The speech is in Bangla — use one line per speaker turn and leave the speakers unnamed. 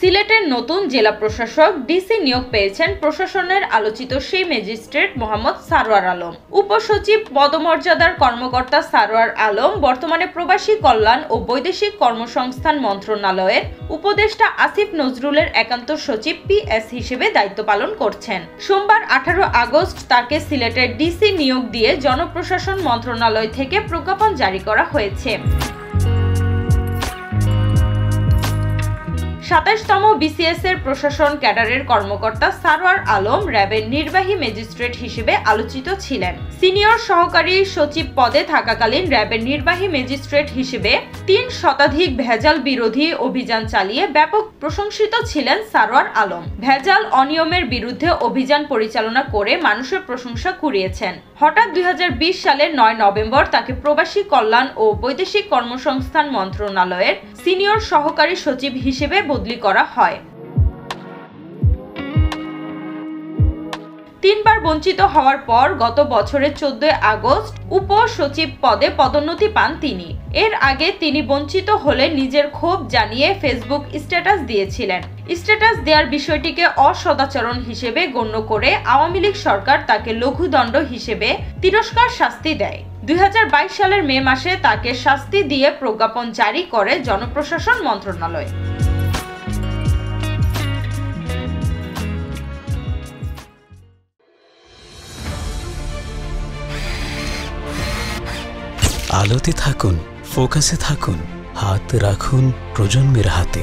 সিলেটের নতুন জেলা প্রশাসক ডিসি নিয়োগ পেয়েছেন প্রশাসনের আলোচিত সেই ম্যাজিস্ট্রেট মোহাম্মদ সারোয়ার আলম। উপসচিব পদমর্যাদার কর্মকর্তা সারোয়ার আলম বর্তমানে প্রবাসী কল্যাণ ও বৈদেশিক কর্মসংস্থান মন্ত্রণালয়ের উপদেষ্টা আসিফ নজরুলের একান্ত সচিব PS হিসেবে দায়িত্ব পালন করছেন। সোমবার 18 আগস্ট তাকে সিলেটের ডিসি নিয়োগ দিয়ে জনপ্রশাসন মন্ত্রণালয় থেকে প্রজ্ঞাপন জারি করা হয়েছে। 27তম BCS এর প্রশাসন ক্যাডারের কর্মকর্তা সারোয়ার আলম র্যাবের নির্বাহী ম্যাজিস্ট্রেট হিসেবে আলোচিত ছিলেন। সিনিয়র সহকারী সচিব পদে থাকাকালীন র্যাবের নির্বাহী ম্যাজিস্ট্রেট হিসেবে 3 শতাধিক ভেজাল বিরোধী অভিযান চালিয়ে ব্যাপক প্রশংসিত ছিলেন সারোয়ার আলম। ভেজাল অনিয়মের বিরুদ্ধে অভিযান পরিচালনা করে মানুষের প্রশংসা কুড়িয়েছেন। হঠাৎ 2020 সালের 9 নভেম্বর তাকে প্রবাসী কল্যাণ ও বৈদেশিক কর্মসংস্থান মন্ত্রণালয়ের সিনিয়র সহকারী সচিব হিসেবে বদলি করা হয়। 3 বার বঞ্চিত হওয়ার পর গত বছরের 14 আগস্ট উপসচিব পদে পদোন্নতি পান তিনি। এর আগে তিনি বঞ্চিত হলে নিজের ক্ষোভ জানিয়ে ফেসবুক স্ট্যাটাস দিয়েছিলেন। স্ট্যাটাস দেওয়ার বিষয়টিকে অসদাচরণ হিসেবে গণ্য করে আওয়ামী লীগ সরকার তাকে লঘুদণ্ড হিসেবে তিরস্কার শাস্তি দেয়। 2022 সালের মে মাসে তাকে শাস্তি দিয়ে প্রজ্ঞাপন জারি করে জনপ্রশাসন মন্ত্রণালয়।
আলোতে থাকুন, ফোকাসে থাকুন, হাত রাখুন প্রজন্মের হাতে।